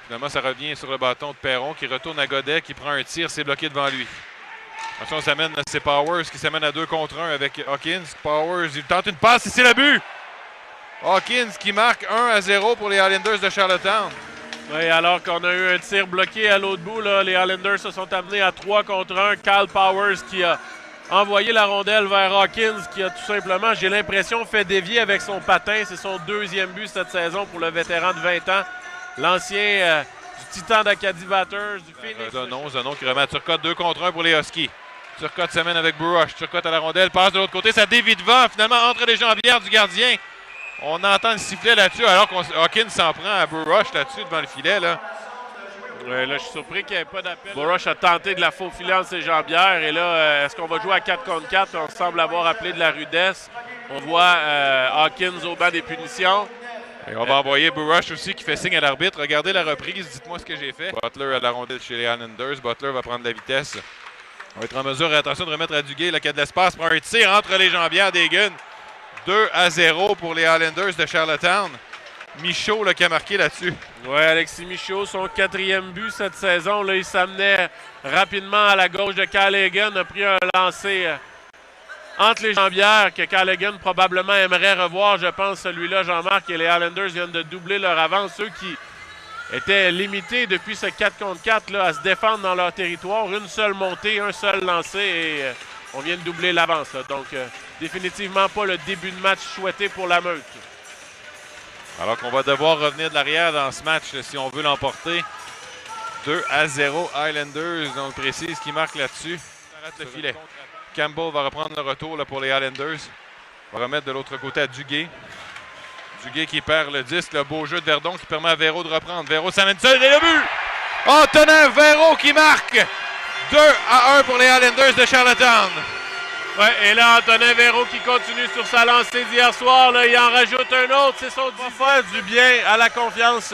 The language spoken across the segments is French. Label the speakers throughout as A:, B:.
A: Finalement, ça revient sur le bâton de Perron qui retourne à Godet, qui prend un tir, c'est bloqué devant lui. Attention, ça mène, c'est Powers qui s'amène à 2 contre 1 avec Hawkins. Powers, il tente une passe et c'est le but! Hawkins qui marque 1-0 pour les Highlanders de Charlottetown.
B: Oui, alors qu'on a eu un tir bloqué à l'autre bout, là, les Highlanders se sont amenés à 3 contre 1. Kyle Powers qui a envoyé la rondelle vers Hawkins qui a tout simplement, j'ai l'impression, fait dévier avec son patin. C'est son 2e but cette saison pour le vétéran de 20 ans. L'ancien du Titan d'Acadie Batters, du Phoenix.
A: Zanon qui remet à Turcotte 2 contre 1 pour les Huskies. Turcotte s'amène avec Brush. Turcotte à la rondelle, passe de l'autre côté, ça dévie devant, finalement entre les jambières du gardien. On entend le sifflet là-dessus, alors qu'Hawkins s'en prend à Brush là-dessus devant le filet. Là.
B: Ouais, là, je suis surpris qu'il n'y ait pas d'appel. Brush a tenté de la faufiler entre ses jambières. Et là, est-ce qu'on va jouer à 4 contre 4? On semble avoir appelé de la rudesse. On voit Hawkins au banc des punitions.
A: Et on va envoyer Brush aussi qui fait signe à l'arbitre. Regardez la reprise, dites-moi ce que j'ai fait. Butler à la rondelle chez les Highlanders. Butler va prendre la vitesse. On va être en mesure, attention, de remettre à Duguay là, qui a de l'espace. Prend un tir entre les jambières des Guns. 2-0 pour les Highlanders de Charlottetown. Michaud là, qui a marqué là-dessus.
B: Oui, Alexis Michaud, son 4e but cette saison. Là, il s'amenait rapidement à la gauche de Callaghan. A pris un lancer entre les jambières que Callaghan probablement aimerait revoir. Je pense celui-là, Jean-Marc, et les Highlanders viennent de doubler leur avance. Ceux qui étaient limités depuis ce 4 contre 4 là, à se défendre dans leur territoire. Une seule montée, un seul lancer et on vient de doubler l'avance. Donc, définitivement pas le début de match souhaité pour la Meute.
A: Alors qu'on va devoir revenir de l'arrière dans ce match là, si on veut l'emporter. 2-0 Highlanders, donc précise qui marque là-dessus. Arrête le filet. Campbell va reprendre le retour là, pour les Highlanders. Va remettre de l'autre côté à Duguay. Duguay qui perd le disque. Le beau jeu de Verdon qui permet à Véro de reprendre. Véro s'amène seul et le but! Antonin Véro qui marque 2-1 pour les Highlanders de Charlottetown.
B: Ouais, et là, Antonin Véro qui continue sur sa lancée d'hier soir. Là, il en rajoute un autre. C'est son faire du bien à la confiance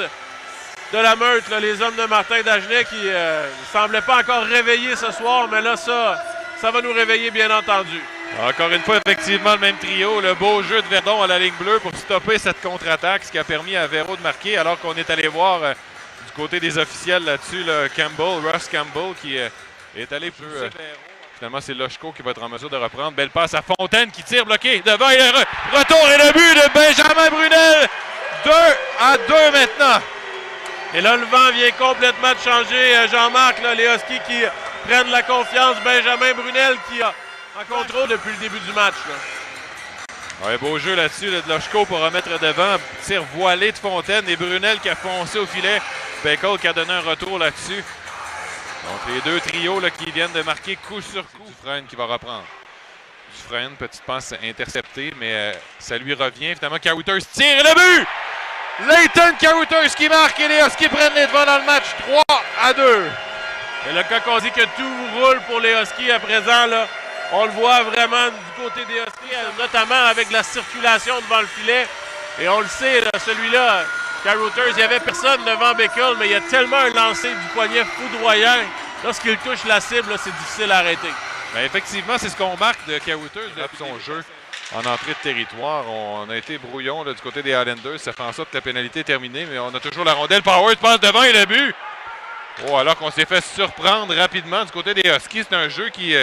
B: de la Meute. Là, les hommes de Martin Dagenet qui ne semblaient pas encore réveillés ce soir. Mais là, ça va nous réveiller, bien entendu.
A: Encore une fois, effectivement, le même trio. Le beau jeu de Verdon à la ligne bleue pour stopper cette contre-attaque, ce qui a permis à Véro de marquer, alors qu'on est allé voir du côté des officiels là-dessus, Russ Campbell, qui est allé plus... Finalement, c'est Lochko qui va être en mesure de reprendre. Belle passe à Fontaine qui tire bloqué devant. Et le retour et le but de Benjamin Brunel. 2-2 maintenant.
B: Et là, le vent vient complètement de changer. Jean-Marc, les Huskies qui prennent la confiance. Benjamin Brunel qui a en contrôle depuis le début du match. Là.
A: Ouais, beau jeu là-dessus là, de Lochko pour remettre devant. Tir voilé de Fontaine et Brunel qui a foncé au filet. Bacol qui a donné un retour là-dessus. Donc les deux trios là, qui viennent de marquer coup sur coup. Dufresne qui va reprendre. Dufresne, petite passe interceptée, mais ça lui revient. Finalement, Carouters tire et le but! Leighton Carouters qui marque et les Huskies prennent les devants dans le match 3-2.
B: Et là, quand on dit que tout roule pour les Huskies à présent, là, on le voit vraiment du côté des Huskies, notamment avec la circulation devant le filet. Et on le sait, là, celui-là, Carouters, il n'y avait personne devant Bacol, mais il y a tellement un lancer du poignet foudroyant. Lorsqu'il touche la cible, c'est difficile à arrêter.
A: Bien, effectivement, c'est ce qu'on marque de Carouters depuis son jeu en entrée de territoire. On a été brouillon là, du côté des Highlanders. Ça fait en sorte que la pénalité est terminée, mais on a toujours la rondelle. Powers passe devant et le but! Oh, alors qu'on s'est fait surprendre rapidement du côté des Huskies. C'est un jeu qui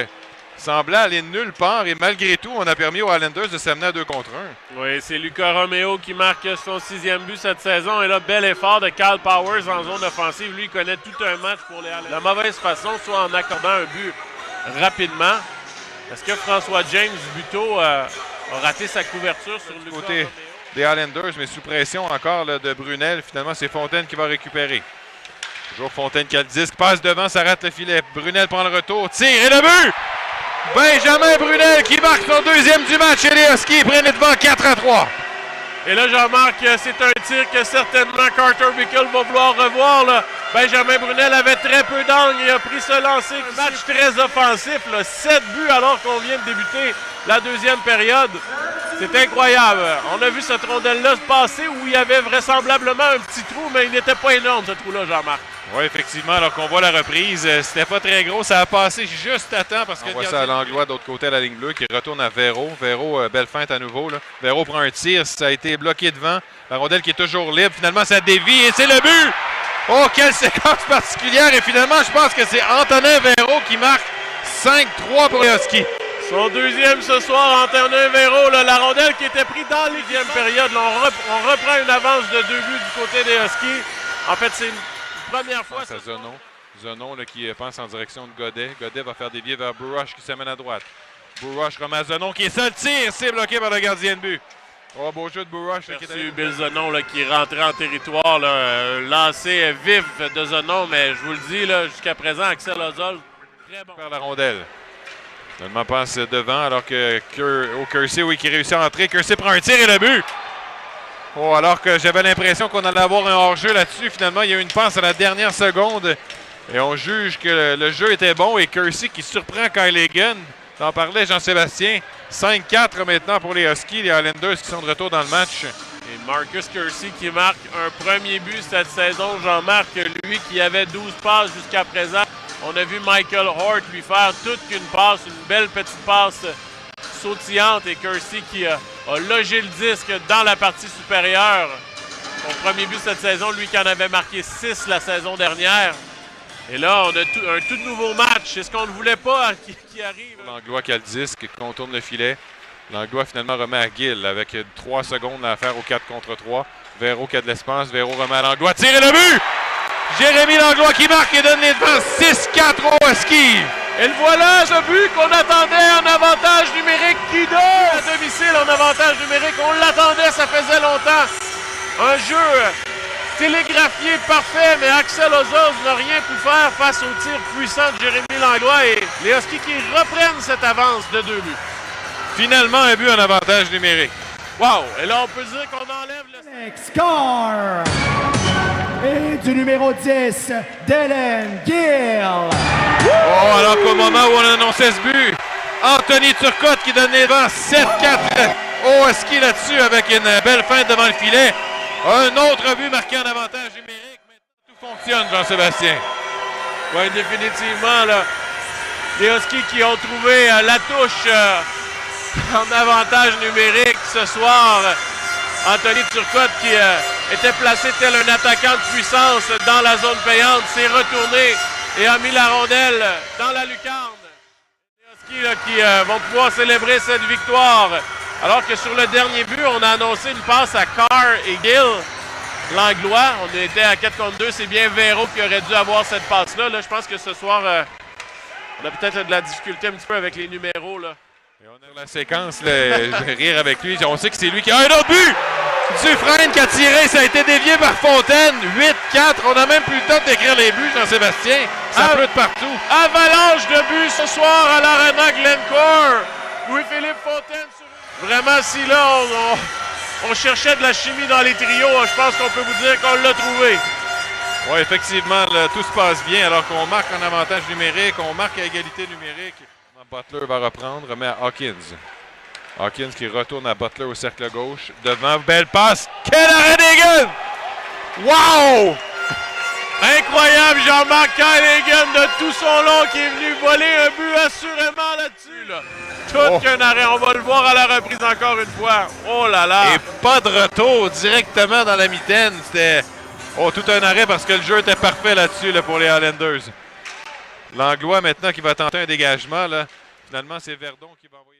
A: semblait aller nulle part et malgré tout, on a permis aux Highlanders de s'amener à 2 contre 1.
B: Oui, c'est Lucas Romeo qui marque son 6e but cette saison. Et là, bel effort de Kyle Powers en zone offensive. Lui, il connaît tout un match pour les Highlanders. La mauvaise façon, soit en accordant un but rapidement. Est-ce que François James Buteau a raté sa couverture sur le
A: côté des Highlanders, mais sous pression encore là, de Brunel. Finalement, c'est Fontaine qui va récupérer. Toujours Fontaine qui a le disque, passe devant, ça rate le filet. Brunel prend le retour, tire et le but! Benjamin Brunel qui marque son 2e du match et les Huskies prennent les devants 4-3.
B: Et là, Jean-Marc, c'est un tir que certainement Carter Bickle va vouloir revoir. Là. Benjamin Brunel avait très peu d'angle et a pris ce lancer. Un match très offensif, là. 7 buts alors qu'on vient de débuter la 2e période. C'est incroyable. On a vu cette rondelle-là se passer où il y avait vraisemblablement un petit trou, mais il n'était pas énorme, ce trou-là, Jean-Marc.
A: Oui, effectivement, alors qu'on voit la reprise, c'était pas très gros. Ça a passé juste à temps parce que... On voit ça à Langlois de l'autre côté à la ligne bleue qui retourne à Véro. Véro, belle feinte à nouveau. Là. Véro prend un tir, ça a été bloqué devant. La rondelle qui est toujours libre. Finalement, ça dévie et c'est le but Oh, quelle séquence particulière! Et finalement, je pense que c'est Antonin Véro qui marque 5-3 pour les Huskies.
B: Son deuxième ce soir, Antonin Véro, la rondelle qui était prise dans la deuxième période. Là, on reprend une avance de 2 buts du côté des Huskies. En fait, c'est une première fois.
A: C'est Zenon. Zenon là, qui pense en direction de Godet. Godet va faire dévier vers Bourush qui s'amène à droite. Bourush remet à Zenon qui est seul tir. C'est bloqué par le gardien de but. Oh, beau jeu de Bourush.
B: Merci Bill Zenon qui est rentré en territoire. Là, lancé vif de Zenon, mais je vous le dis, jusqu'à présent, Axel Ozol, très bon.
A: Par la rondelle. Seulement passe devant alors que Kersey, oui, qui réussit à entrer. Kersey prend un tir et le but. Oh, alors que j'avais l'impression qu'on allait avoir un hors-jeu là-dessus. Finalement, il y a eu une passe à la dernière seconde. Et on juge que le jeu était bon. Et Kersey qui surprend Kyle Hagan. T'en parlais, Jean-Sébastien. 5-4 maintenant pour les Huskies, les Highlanders qui sont de retour dans le match.
B: Et Marcus Kersey qui marque un premier but cette saison. Jean-Marc, lui qui avait 12 passes jusqu'à présent. On a vu Michael Hort lui faire toute qu'une passe, une belle petite passe sautillante. Et Kersey qui a logé le disque dans la partie supérieure. Son premier but cette saison, lui qui en avait marqué 6 la saison dernière. Et là, on a un tout nouveau match. C'est ce qu'on ne voulait pas qui arrive.
A: Langlois qui a le disque, contourne le filet. Langlois finalement remet à Gill avec 3 secondes à faire au 4 contre 3. Véro qui a de l'espace. Véro remet à Langlois. Tire et le but! Jérémy Langlois qui marque et donne les devances 6-4 aux Huskies.
B: Et le voilà, ce but qu'on attendait en avantage numérique. Qui donne à domicile en avantage numérique. On l'attendait, ça faisait longtemps. Un jeu télégraphié parfait, mais Axel Ozol n'a rien pu faire face au tir puissant de Jérémy Langlois. Et les Huskies qui reprennent cette avance de 2 buts.
A: Finalement, un but en avantage numérique.
B: Wow! Et là, on peut dire qu'on enlève le...
C: Score! Et du numéro 10, Dylan Gill.
A: Oh, alors qu'au moment où on annonçait ce but, Anthony Turcotte qui donne les devants 7-4 au Husky là-dessus avec une belle feinte devant le filet. Un autre but marqué en avantage numérique. Maintenant, tout fonctionne, Jean-Sébastien.
B: Oui, définitivement. Là, les Huskies qui ont trouvé la touche en avantage numérique ce soir. Anthony Turcotte qui était placé tel un attaquant de puissance dans la zone payante, s'est retourné et a mis la rondelle dans la lucarne. Les Huskies là, qui vont pouvoir célébrer cette victoire. Alors que sur le dernier but, on a annoncé une passe à Carr et Gill. Langlois, on était à 4 contre 2. C'est bien Véro qui aurait dû avoir cette passe-là. Là, je pense que ce soir, on a peut-être de la difficulté un petit peu avec les numéros. Là.
A: Et on a la séquence, là, je vais rire avec lui. On sait que c'est lui qui a un autre but! Dufresne qui a tiré, ça a été dévié par Fontaine. 8-4. On n'a même plus le temps d'écrire les buts, Jean-Sébastien. Ça pleut de partout.
B: Avalanche de buts ce soir à l'Arena Glencore. Louis-Philippe Fontaine. Vraiment, si là, on cherchait de la chimie dans les trios, je pense qu'on peut vous dire qu'on l'a trouvé.
A: Oui, effectivement, là, tout se passe bien alors qu'on marque en avantage numérique, on marque à égalité numérique. Butler va reprendre, remet à Hawkins. Hawkins qui retourne à Butler au cercle gauche. Devant, belle passe. Quel arrêt d'Hagan! Wow!
B: Incroyable, Jean-Marc Kyle Hagan de tout son long qui est venu voler un but assurément là-dessus. Là. Tout qu'un arrêt, on va le voir à la reprise encore une fois. Oh là là!
A: Et pas de retour directement dans la mitaine. C'était tout un arrêt parce que le jeu était parfait là-dessus là, pour les Highlanders. Langlois maintenant qui va tenter un dégagement. Là. Finalement, c'est Verdon qui va envoyer...